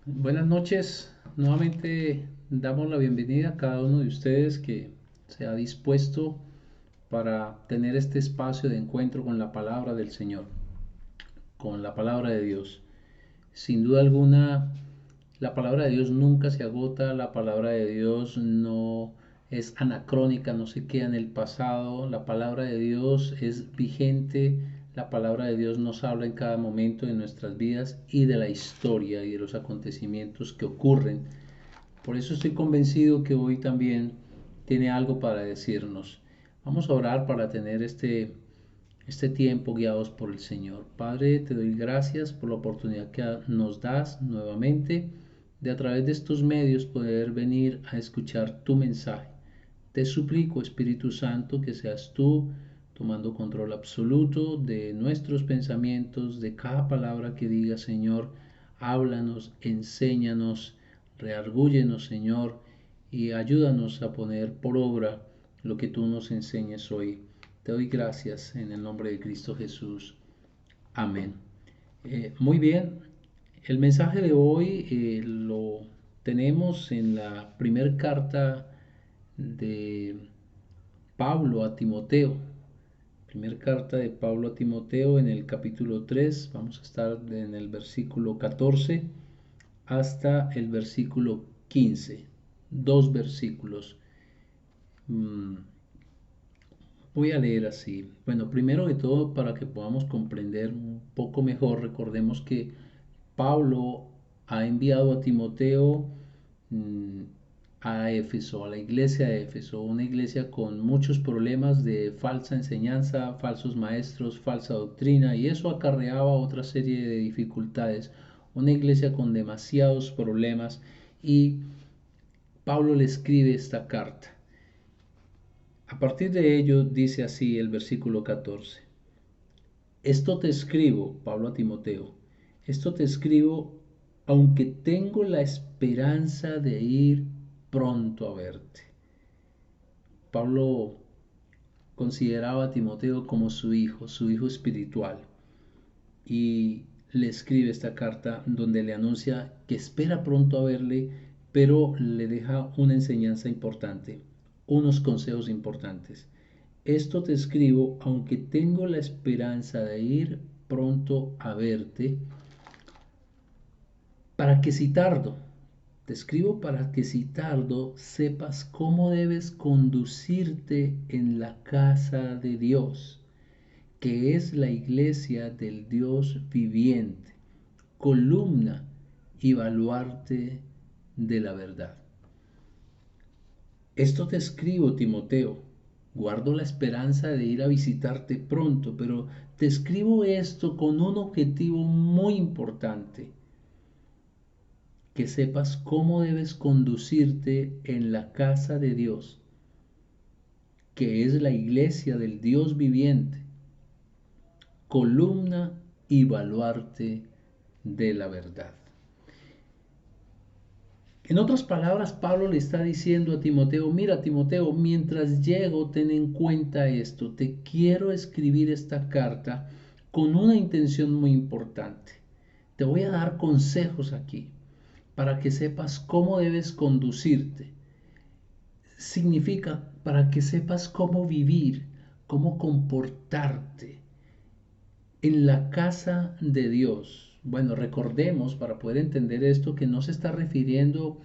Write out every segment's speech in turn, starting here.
Buenas noches. Nuevamente damos la bienvenida a cada uno de ustedes que se ha dispuesto para tener este espacio de encuentro con la palabra del Señor, con la palabra de Dios. Sin duda alguna, la palabra de Dios nunca se agota, la palabra de Dios no es anacrónica, no se queda en el pasado, la palabra de Dios es vigente, la palabra de Dios nos habla en cada momento de nuestras vidas y de la historia y de los acontecimientos que ocurren. Por eso estoy convencido que hoy también tiene algo para decirnos. Vamos a orar para tener este tiempo guiados por el Señor. Padre, te doy gracias por la oportunidad que nos das nuevamente de a través de estos medios poder venir a escuchar tu mensaje. Te suplico, Espíritu Santo, que seas tú tomando control absoluto de nuestros pensamientos, de cada palabra que diga, Señor. Háblanos, enséñanos, reargúyenos, Señor, y ayúdanos a poner por obra lo que tú nos enseñes hoy. Te doy gracias en el nombre de Cristo Jesús. Amén. Muy bien, el mensaje de hoy lo tenemos en la primera carta de Pablo a Timoteo. Primera carta de Pablo a Timoteo en el capítulo 3. Vamos a estar en el versículo 14 hasta el versículo 15. Dos versículos. Mm, Voy a leer así. Bueno, primero de todo, para que podamos comprender un poco mejor, recordemos que Pablo ha enviado a Timoteo mm, a Éfeso, a la iglesia de Éfeso, una iglesia con muchos problemas de falsa enseñanza, falsos maestros, falsa doctrina, y eso acarreaba otra serie de dificultades. Una iglesia con demasiados problemas, y Pablo le escribe esta carta. A partir de ello dice así el versículo 14. Esto te escribo, Pablo a Timoteo, esto te escribo aunque tengo la esperanza de ir pronto a verte. Pablo consideraba a Timoteo como su hijo espiritual, y le escribe esta carta donde le anuncia que espera pronto a verle, pero le deja una enseñanza importante, unos consejos importantes. Esto te escribo aunque tengo la esperanza de ir pronto a verte, para que si tardo, te escribo para que si tardo sepas cómo debes conducirte en la casa de Dios, que es la iglesia del Dios viviente, columna y baluarte de la verdad. Esto te escribo, Timoteo. Guardo la esperanza de ir a visitarte pronto, pero te escribo esto con un objetivo muy importante: que sepas cómo debes conducirte en la casa de Dios, que es la iglesia del Dios viviente, columna y baluarte de la verdad. En otras palabras, Pablo le está diciendo a Timoteo: mira, Timoteo, mientras llego, ten en cuenta esto, te quiero escribir esta carta con una intención muy importante. Te voy a dar consejos aquí para que sepas cómo debes conducirte. Significa para que sepas cómo vivir, cómo comportarte en la casa de Dios. Bueno, recordemos para poder entender esto que no se está refiriendo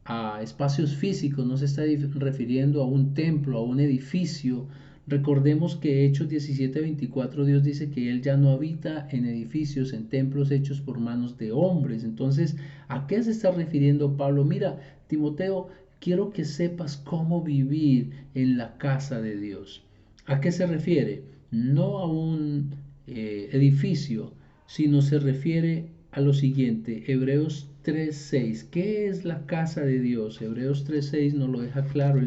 a espacios físicos, no se está refiriendo a un templo, a un edificio. Recordemos que Hechos 17:24 Dios dice que Él ya no habita en edificios, en templos hechos por manos de hombres. Entonces, ¿a qué se está refiriendo Pablo? Mira, Timoteo, quiero que sepas cómo vivir en la casa de Dios. ¿A qué se refiere? No a un edificio, sino se refiere a lo siguiente: Hebreos 3:6. ¿Qué es la casa de Dios? Hebreos 3:6 nos lo deja claro.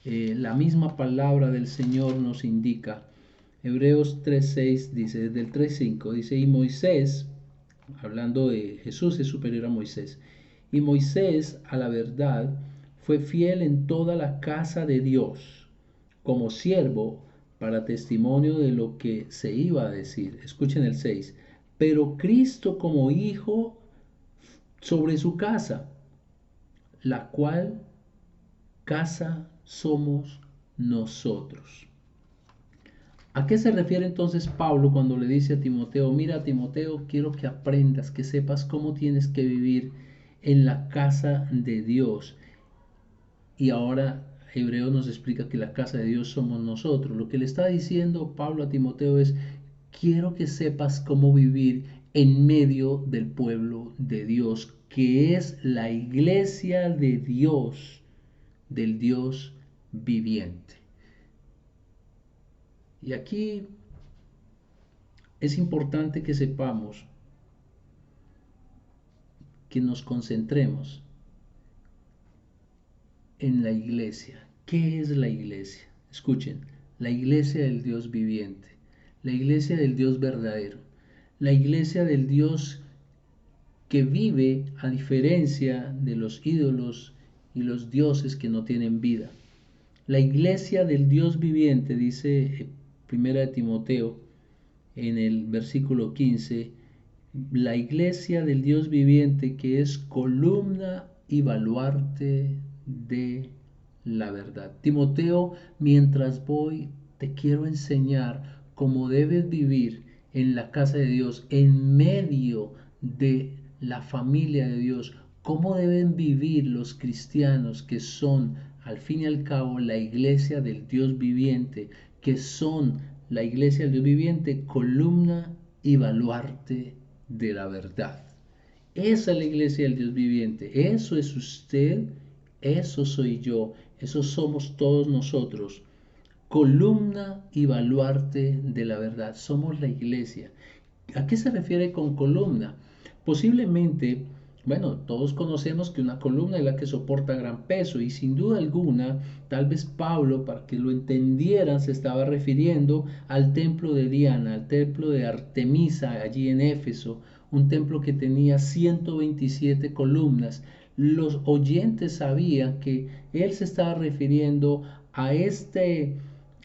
La misma palabra del Señor nos indica. Hebreos 3:6 dice, desde el 3:5 dice: y Moisés, hablando de Jesús, es superior a Moisés, y Moisés a la verdad fue fiel en toda la casa de Dios como siervo para testimonio de lo que se iba a decir. Escuchen el 6. Pero Cristo como hijo sobre su casa, la cual casa somos nosotros. ¿A qué se refiere entonces Pablo cuando le dice a Timoteo, mira Timoteo, quiero que aprendas, que sepas cómo tienes que vivir en la casa de Dios? Y ahora Hebreo nos explica que la casa de Dios somos nosotros. Lo que le está diciendo Pablo a Timoteo es, quiero que sepas cómo vivir en medio del pueblo de Dios, que es la iglesia de Dios, del Dios viviente. Y aquí es importante que sepamos, que nos concentremos en la iglesia. ¿Qué es la iglesia? Escuchen, la iglesia del Dios viviente, la iglesia del Dios verdadero, la iglesia del Dios que vive a diferencia de los ídolos y los dioses que no tienen vida. La iglesia del Dios viviente, dice Primera de Timoteo en el versículo 15, la iglesia del Dios viviente que es columna y baluarte de la verdad. Timoteo, mientras voy, te quiero enseñar cómo debes vivir en la casa de Dios, en medio de la familia de Dios, cómo deben vivir los cristianos que son, al fin y al cabo, la iglesia del Dios viviente, que son la iglesia del Dios viviente, columna y baluarte de la verdad. Esa es la iglesia del Dios viviente. Eso es usted, eso soy yo, eso somos todos nosotros. Columna y baluarte de la verdad. Somos la iglesia. ¿A qué se refiere con columna? Posiblemente, bueno, todos conocemos que una columna es la que soporta gran peso y sin duda alguna, tal vez Pablo, para que lo entendieran, se estaba refiriendo al templo de Diana, al templo de Artemisa allí en Éfeso, un templo que tenía 127 columnas. Los oyentes sabían que él se estaba refiriendo a este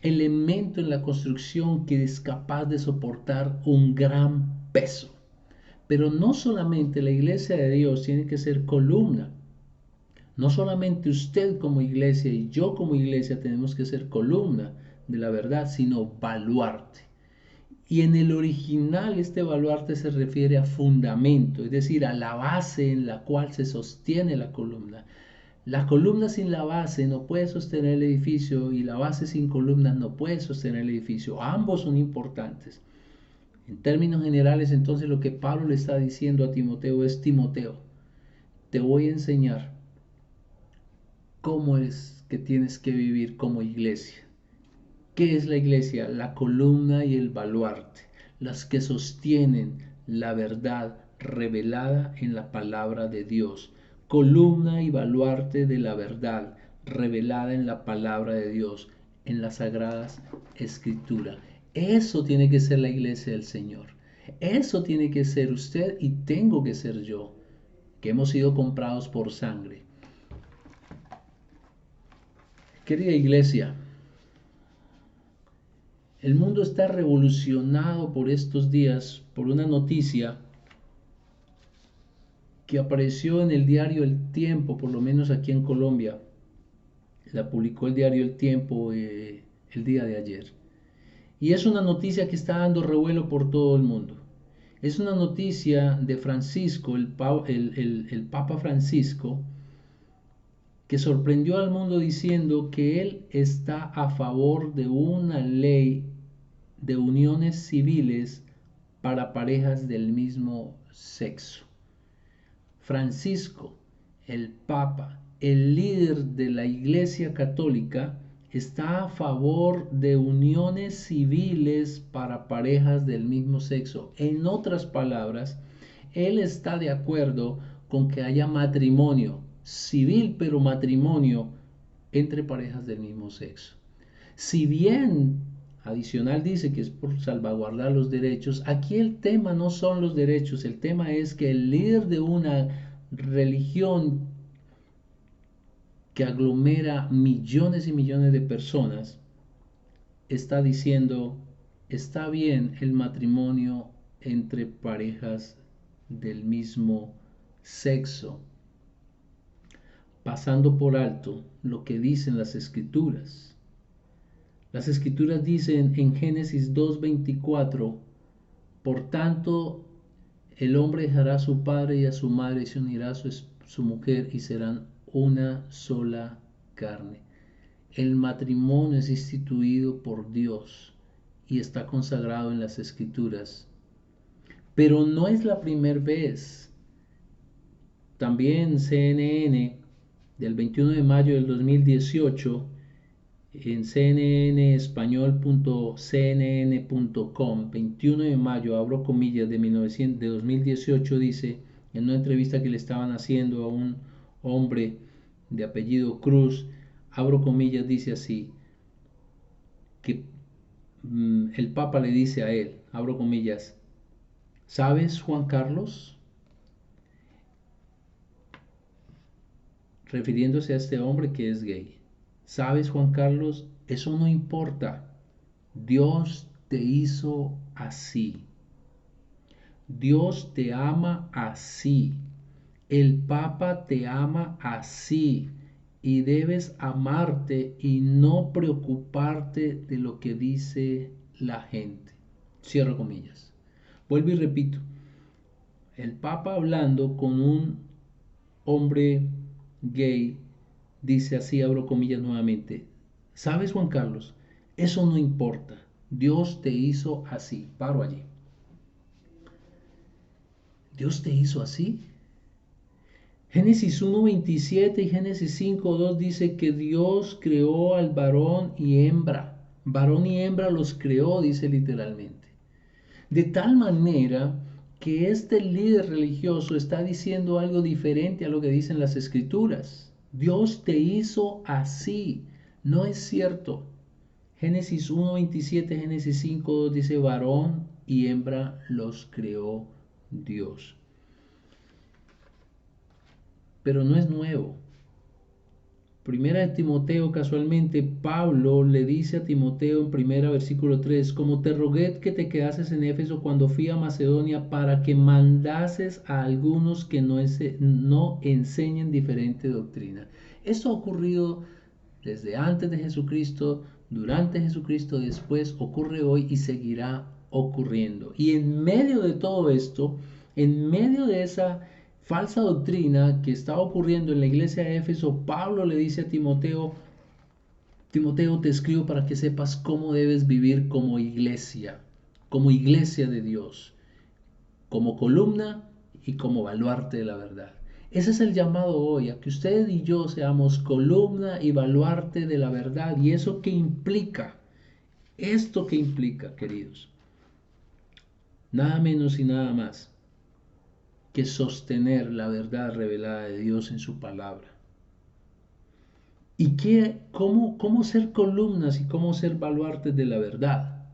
elemento en la construcción que es capaz de soportar un gran peso. Pero no solamente la iglesia de Dios tiene que ser columna, no solamente usted como iglesia y yo como iglesia tenemos que ser columna de la verdad, sino baluarte. Y en el original este baluarte se refiere a fundamento, es decir, a la base en la cual se sostiene la columna. La columna sin la base no puede sostener el edificio y la base sin columnas no puede sostener el edificio. Ambos son importantes. En términos generales, entonces lo que Pablo le está diciendo a Timoteo es, Timoteo, te voy a enseñar cómo es que tienes que vivir como iglesia. ¿Qué es la iglesia? La columna y el baluarte, las que sostienen la verdad revelada en la palabra de Dios. Columna y baluarte de la verdad revelada en la palabra de Dios, en las sagradas escrituras. Eso tiene que ser la iglesia del Señor. Eso tiene que ser usted y tengo que ser yo, que hemos sido comprados por sangre. Querida iglesia, el mundo está revolucionado por estos días por una noticia que apareció en el diario El Tiempo, por lo menos aquí en Colombia. La publicó el diario El Tiempo el día de ayer. Y es una noticia que está dando revuelo por todo el mundo. Es una noticia de Francisco, el Papa Francisco, que sorprendió al mundo diciendo que él está a favor de una ley de uniones civiles para parejas del mismo sexo. Francisco, el Papa, el líder de la Iglesia Católica, está a favor de uniones civiles para parejas del mismo sexo. En otras palabras, él está de acuerdo con que haya matrimonio civil, pero matrimonio entre parejas del mismo sexo. Si bien adicional dice que es por salvaguardar los derechos, aquí el tema no son los derechos, el tema es que el líder de una religión que aglomera millones y millones de personas está diciendo, está bien el matrimonio entre parejas del mismo sexo, pasando por alto lo que dicen las Escrituras. Las Escrituras dicen en Génesis 2:24, por tanto, el hombre dejará a su padre y a su madre y se unirá a su mujer y serán una sola carne. El matrimonio es instituido por Dios y está consagrado en las Escrituras. Pero no es la primera vez. También CNN del 21 de mayo del 2018 en cnnespañol.cnn.com, 21 de mayo, abro comillas, de 2018, dice, en una entrevista que le estaban haciendo a un hombre de apellido Cruz, abro comillas, dice así, que el Papa le dice a él, abro comillas, ¿sabes, Juan Carlos? Refiriéndose a este hombre que es gay. ¿Sabes, Juan Carlos? Eso no importa. Dios te hizo así. Dios te ama así. El Papa te ama así. Y debes amarte y no preocuparte de lo que dice la gente. Cierro comillas. Vuelvo y repito. El Papa hablando con un hombre gay dice así, abro comillas nuevamente, ¿sabes, Juan Carlos? Eso no importa. Dios te hizo así. Paro allí. ¿Dios te hizo así? Génesis 1:27 y Génesis 5:2 dice que Dios creó al varón y hembra. Varón y hembra los creó, dice literalmente. De tal manera que este líder religioso está diciendo algo diferente a lo que dicen las Escrituras. Dios te hizo así. No es cierto. Génesis 1:27, Génesis 5:2 dice varón y hembra los creó Dios. Pero no es nuevo. Primera de Timoteo, casualmente, Pablo le dice a Timoteo en primera versículo 3, como te rogué que te quedases en Éfeso cuando fui a Macedonia para que mandases a algunos que no enseñen diferente doctrina. Esto ha ocurrido desde antes de Jesucristo, durante Jesucristo, después, ocurre hoy y seguirá ocurriendo. Y en medio de todo esto, en medio de esa falsa doctrina que estaba ocurriendo en la iglesia de Éfeso, Pablo le dice a Timoteo, Timoteo, te escribo para que sepas cómo debes vivir como iglesia de Dios, como columna y como baluarte de la verdad. Ese es el llamado hoy, a que usted y yo seamos columna y baluarte de la verdad. ¿Y eso qué implica? ¿Esto qué implica, queridos? Nada menos y nada más que sostener la verdad revelada de Dios en su palabra. ¿Y cómo ser columnas y cómo ser baluartes de la verdad?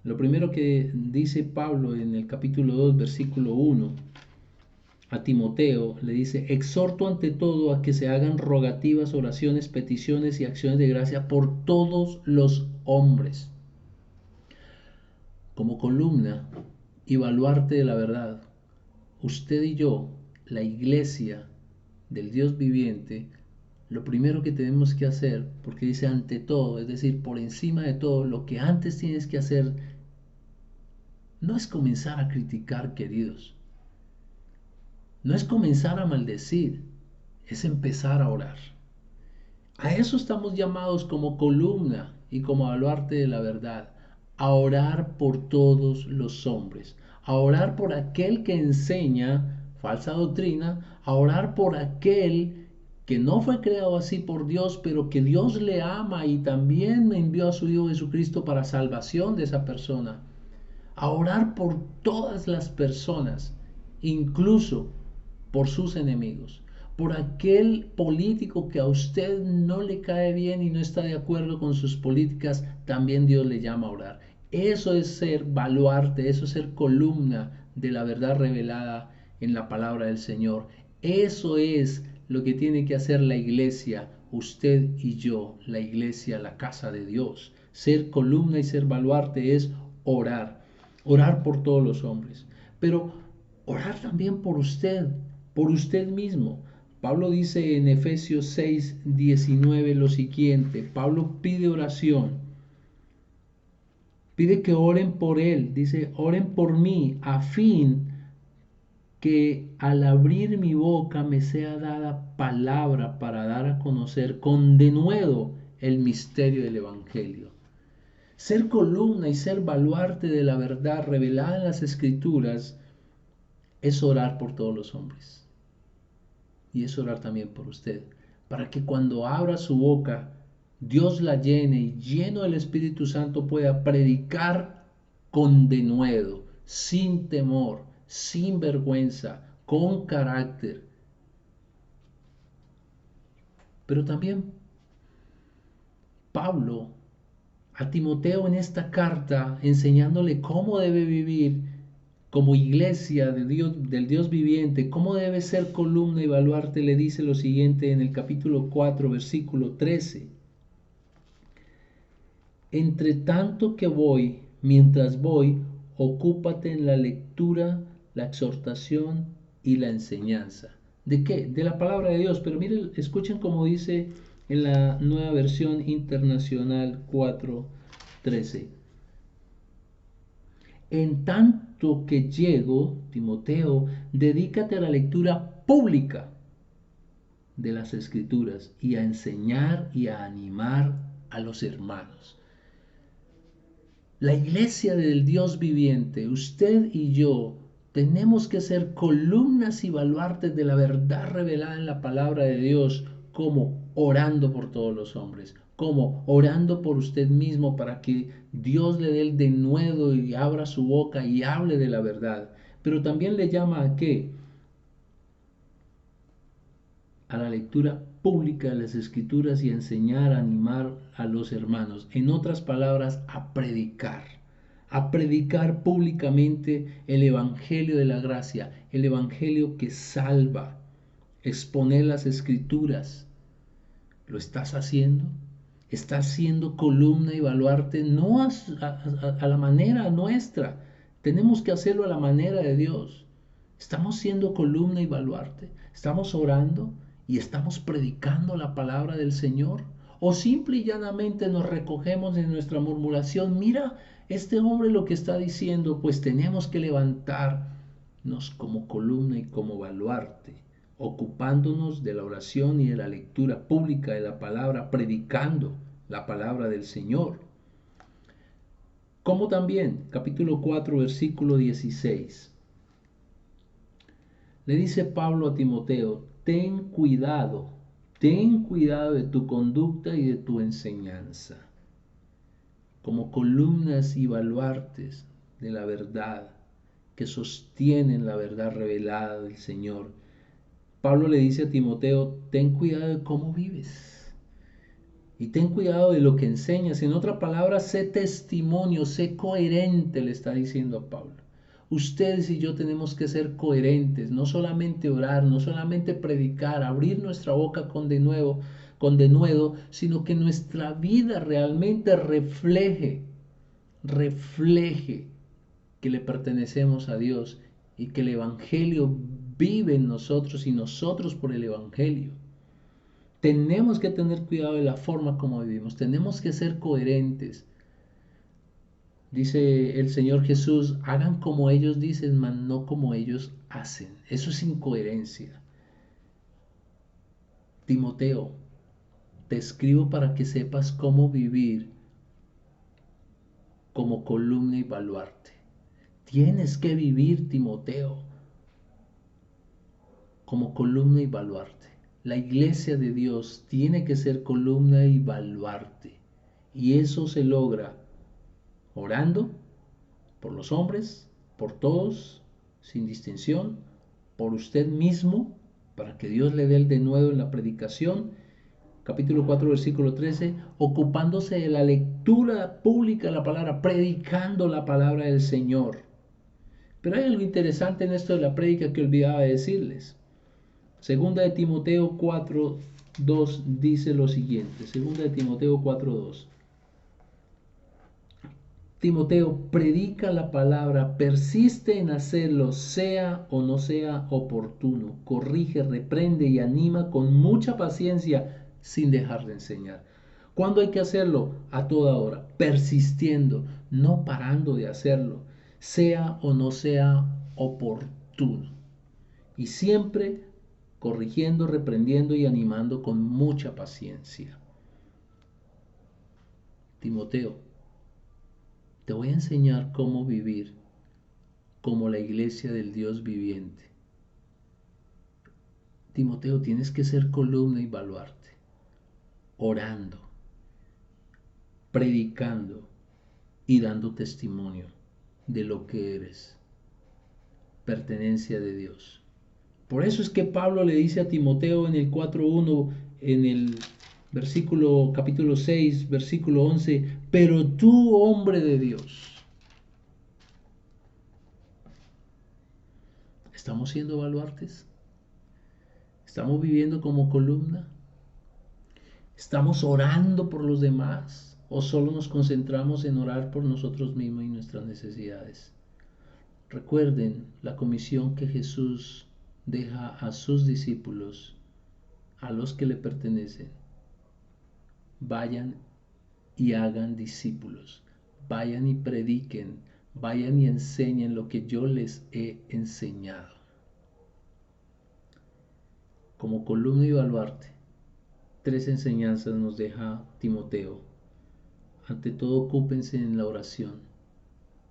Lo primero que dice Pablo en el capítulo 2, versículo 1, a Timoteo, le dice, exhorto ante todo a que se hagan rogativas, oraciones, peticiones y acciones de gracia por todos los hombres. Como columna y baluarte de la verdad, usted y yo, la iglesia del Dios viviente, lo primero que tenemos que hacer, porque dice ante todo, es decir, por encima de todo, lo que antes tienes que hacer no es comenzar a criticar, queridos. No es comenzar a maldecir, es empezar a orar. A eso estamos llamados como columna y como baluarte de la verdad, a orar por todos los hombres, a orar por aquel que enseña falsa doctrina, a orar por aquel que no fue creado así por Dios, pero que Dios le ama y también envió a su Hijo Jesucristo para salvación de esa persona, a orar por todas las personas, incluso por sus enemigos, por aquel político que a usted no le cae bien y no está de acuerdo con sus políticas, también Dios le llama a orar. Eso es ser baluarte, eso es ser columna de la verdad revelada en la palabra del Señor. Eso es lo que tiene que hacer la iglesia, usted y yo, la iglesia, la casa de Dios. Ser columna y ser baluarte es orar, orar por todos los hombres. Pero Orar también por usted mismo. Pablo dice en Efesios 6:19 lo siguiente. Pablo pide oración. Pide que oren por él. Dice, oren por mí a fin que al abrir mi boca me sea dada palabra para dar a conocer con denuedo el misterio del Evangelio. Ser columna y ser baluarte de la verdad revelada en las Escrituras es orar por todos los hombres. Y es orar también por usted, para que cuando abra su boca, Dios la llene y lleno del Espíritu Santo pueda predicar con denuedo, sin temor, sin vergüenza, con carácter. Pero también Pablo a Timoteo en esta carta, enseñándole cómo debe vivir como iglesia de Dios, del Dios viviente, cómo debe ser columna y baluarte, le dice lo siguiente en el capítulo 4, versículo 13. Entre tanto que voy, mientras voy, ocúpate en la lectura, la exhortación y la enseñanza. ¿De qué? De la palabra de Dios. Pero miren, escuchen cómo dice en la nueva versión internacional 4:13. En tanto que llego, Timoteo, dedícate a la lectura pública de las Escrituras y a enseñar y a animar a los hermanos. La iglesia del Dios viviente, usted y yo, tenemos que ser columnas y baluartes de la verdad revelada en la palabra de Dios, como orando por todos los hombres, como orando por usted mismo para que Dios le dé el denuedo y abra su boca y hable de la verdad. Pero también le llama a qué? A la lectura pública de las Escrituras y a enseñar, a animar a los hermanos. En otras palabras, a predicar públicamente el Evangelio de la gracia, el Evangelio que salva, exponer las Escrituras. ¿Lo estás haciendo? ¿Estás siendo columna y baluarte? No a la manera nuestra. Tenemos que hacerlo a la manera de Dios. Estamos siendo columna y baluarte. Estamos orando y estamos predicando la palabra del Señor. O simple y llanamente nos recogemos en nuestra murmuración. Mira, este hombre lo que está diciendo, pues tenemos que levantarnos como columna y como baluarte, ocupándonos de la oración y de la lectura pública de la palabra, predicando la palabra del Señor. Como también, capítulo 4, versículo 16. Le dice Pablo a Timoteo, ten cuidado de tu conducta y de tu enseñanza, como columnas y baluartes de la verdad que sostienen la verdad revelada del Señor. Pablo le dice a Timoteo, ten cuidado de cómo vives y ten cuidado de lo que enseñas. En otras palabras, sé testimonio, sé coherente, le está diciendo a Pablo. Ustedes y yo tenemos que ser coherentes, no solamente orar, no solamente predicar, abrir nuestra boca con denuedo, sino que nuestra vida realmente refleje que le pertenecemos a Dios y que el Evangelio vive en nosotros y nosotros por el Evangelio. Tenemos que tener cuidado de la forma como vivimos, tenemos que ser coherentes. Dice el Señor Jesús, hagan como ellos dicen, mas no como ellos hacen. Eso es incoherencia. Timoteo, te escribo para que sepas cómo vivir como columna y baluarte. Tienes que vivir, Timoteo, como columna y baluarte. La iglesia de Dios tiene que ser columna y baluarte. Y eso se logra orando por los hombres, por todos, sin distinción, por usted mismo, para que Dios le dé el denuedo en la predicación. Capítulo 4, versículo 13, ocupándose de la lectura pública de la palabra, predicando la palabra del Señor. Pero hay algo interesante en esto de la prédica que olvidaba decirles. Segunda de Timoteo 4:2 dice lo siguiente. Segunda de Timoteo 4:2. Timoteo, predica la palabra, persiste en hacerlo, sea o no sea oportuno, corrige, reprende y anima con mucha paciencia sin dejar de enseñar. ¿Cuándo hay que hacerlo? A toda hora, persistiendo, no parando de hacerlo, sea o no sea oportuno. Y siempre corrigiendo, reprendiendo y animando con mucha paciencia. Timoteo, te voy a enseñar cómo vivir como la iglesia del Dios viviente. Timoteo, tienes que ser columna y baluarte, orando, predicando y dando testimonio de lo que eres, pertenencia de Dios. Por eso es que Pablo le dice a Timoteo en el 4:1, en el versículo capítulo 6, versículo 11, pero tú, hombre de Dios, ¿estamos siendo baluartes? ¿Estamos viviendo como columna? ¿Estamos orando por los demás? ¿O solo nos concentramos en orar por nosotros mismos y nuestras necesidades? Recuerden la comisión que Jesús deja a sus discípulos, a los que le pertenecen. Vayan y hagan discípulos. Vayan y prediquen. Vayan y enseñen lo que yo les he enseñado. Como columna y baluarte, 3 enseñanzas nos deja Timoteo. Ante todo, ocúpense en la oración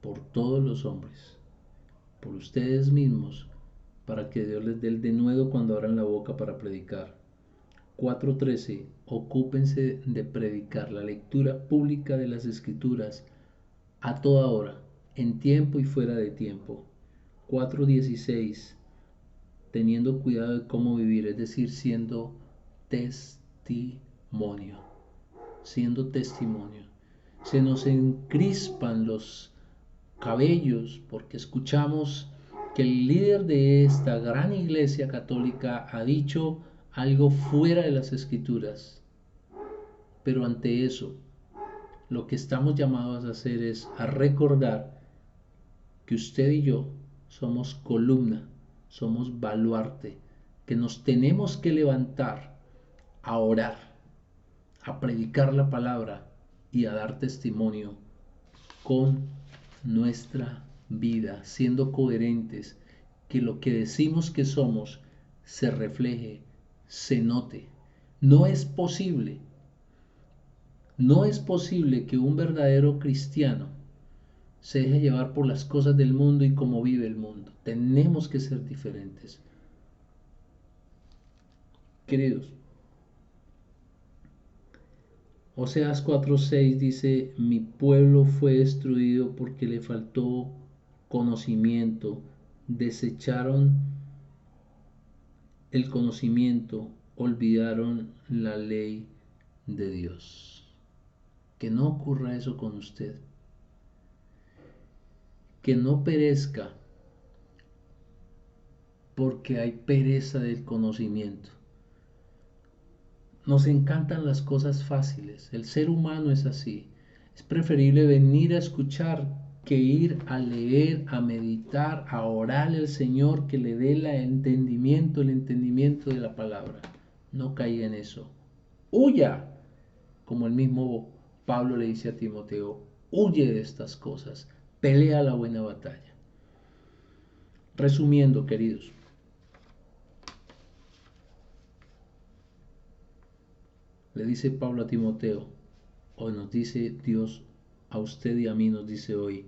por todos los hombres, por ustedes mismos, para que Dios les dé el denuedo cuando abran la boca para predicar. 4:13. Ocúpense de predicar la lectura pública de las Escrituras a toda hora, en tiempo y fuera de tiempo. 4:16. Teniendo cuidado de cómo vivir, es decir, siendo testimonio. Siendo testimonio. Se nos encrispan los cabellos porque escuchamos que el líder de esta gran iglesia católica ha dicho algo fuera de las escrituras. Pero ante eso, lo que estamos llamados a hacer es a recordar que usted y yo somos columna, somos baluarte, que nos tenemos que levantar a orar, a predicar la palabra y a dar testimonio con nuestra vida, siendo coherentes, que lo que decimos que somos se refleje, se note. No es posible, no es posible que un verdadero cristiano se deje llevar por las cosas del mundo y cómo vive el mundo. Tenemos que ser diferentes. Queridos, Oseas 4:6 dice, mi pueblo fue destruido porque le faltó conocimiento, desecharon el conocimiento, olvidaron la ley de Dios. Que no ocurra eso con usted. Que no perezca porque hay pereza del conocimiento. Nos encantan las cosas fáciles. El ser humano es así. Es preferible venir a escuchar que ir a leer, a meditar, a orarle al Señor que le dé el entendimiento de la palabra. No caiga en eso. Huya, como el mismo Pablo le dice a Timoteo, huye de estas cosas, pelea la buena batalla. Resumiendo, queridos, le dice Pablo a Timoteo, o nos dice Dios a usted y a mí, nos dice hoy,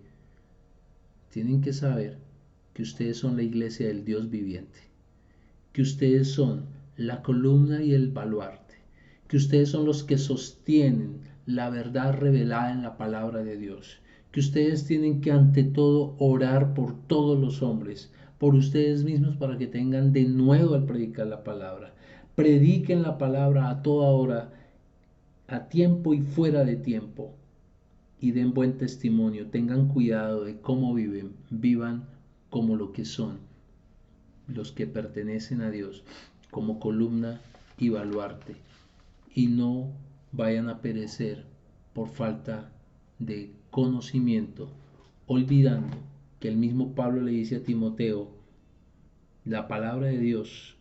tienen que saber que ustedes son la iglesia del Dios viviente, que ustedes son la columna y el baluarte, que ustedes son los que sostienen la verdad revelada en la palabra de Dios, que ustedes tienen que ante todo orar por todos los hombres, por ustedes mismos para que tengan de nuevo al predicar la palabra. Prediquen la palabra a toda hora, a tiempo y fuera de tiempo, y den buen testimonio. Tengan cuidado de cómo viven, vivan como lo que son, los que pertenecen a Dios, como columna y baluarte, y no vayan a perecer por falta de conocimiento, olvidando que el mismo Pablo le dice a Timoteo, la palabra de Dios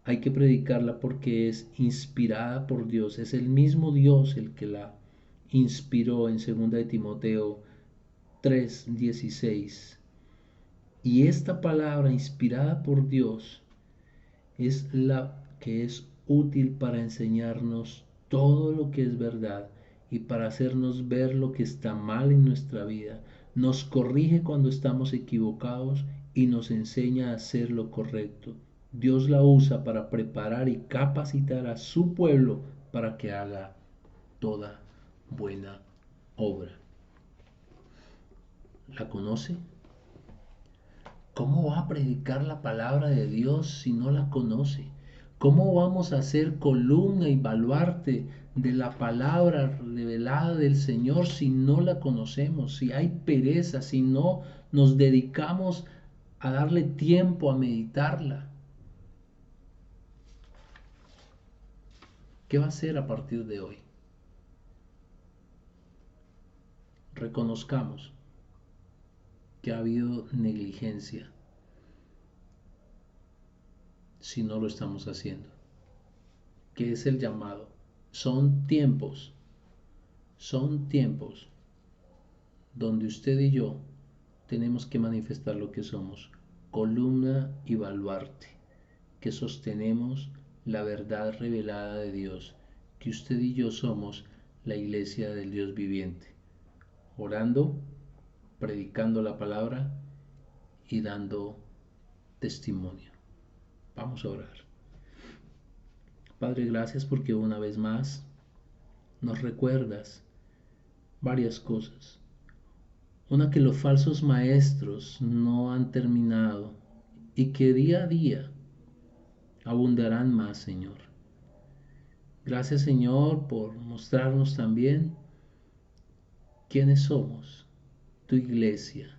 hay que predicarla porque es inspirada por Dios, es el mismo Dios el que la inspiró en 2 de Timoteo 3:16. Y esta palabra inspirada por Dios es la que es útil para enseñarnos todo lo que es verdad y para hacernos ver lo que está mal en nuestra vida. Nos corrige cuando estamos equivocados y nos enseña a hacer lo correcto. Dios la usa para preparar y capacitar a su pueblo para que haga toda buena obra. ¿La conoce? ¿Cómo va a predicar la palabra de Dios si no la conoce? ¿Cómo vamos a hacer columna y baluarte de la palabra revelada del Señor si no la conocemos? Si hay pereza, si no nos dedicamos a darle tiempo a meditarla. ¿Qué va a hacer a partir de hoy? Reconozcamos que ha habido negligencia si no lo estamos haciendo. ¿Qué es el llamado? Son tiempos donde usted y yo tenemos que manifestar lo que somos, columna y baluarte, que sostenemos la verdad revelada de Dios, que usted y yo somos la iglesia del Dios viviente, orando, predicando la palabra y dando testimonio. Vamos a orar. Padre, gracias porque una vez más nos recuerdas varias cosas. Una, que los falsos maestros no han terminado y que día a día abundarán más, Señor. Gracias, Señor, por mostrarnos también quiénes somos, tu iglesia,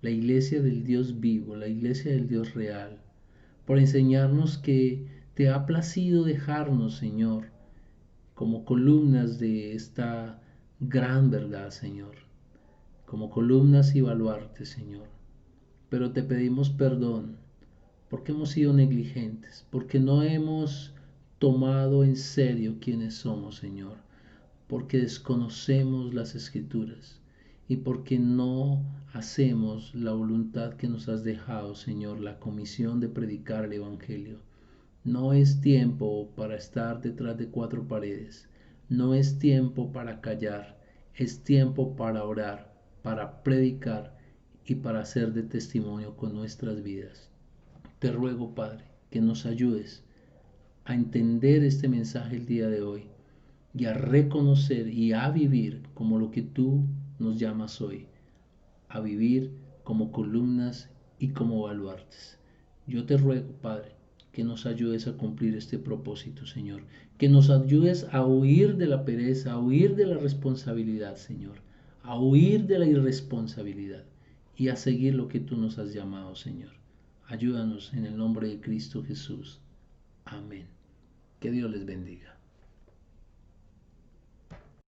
la iglesia del Dios vivo, la iglesia del Dios real, por enseñarnos que te ha placido dejarnos, Señor, como columnas de esta gran verdad, Señor, como columnas y baluartes, Señor. Pero te pedimos perdón porque hemos sido negligentes, porque no hemos tomado en serio quiénes somos, Señor, porque desconocemos las Escrituras y porque no hacemos la voluntad que nos has dejado, Señor, la comisión de predicar el Evangelio. No es tiempo para estar detrás de cuatro paredes, no es tiempo para callar, es tiempo para orar, para predicar y para hacer de testimonio con nuestras vidas. Te ruego, Padre, que nos ayudes a entender este mensaje el día de hoy y a reconocer y a vivir como lo que tú nos llamas hoy, a vivir como columnas y como baluartes. Yo te ruego, Padre, que nos ayudes a cumplir este propósito, Señor, que nos ayudes a huir de la pereza, a huir de la responsabilidad, Señor, a huir de la irresponsabilidad y a seguir lo que tú nos has llamado, Señor. Ayúdanos en el nombre de Cristo Jesús. Amén. Que Dios les bendiga.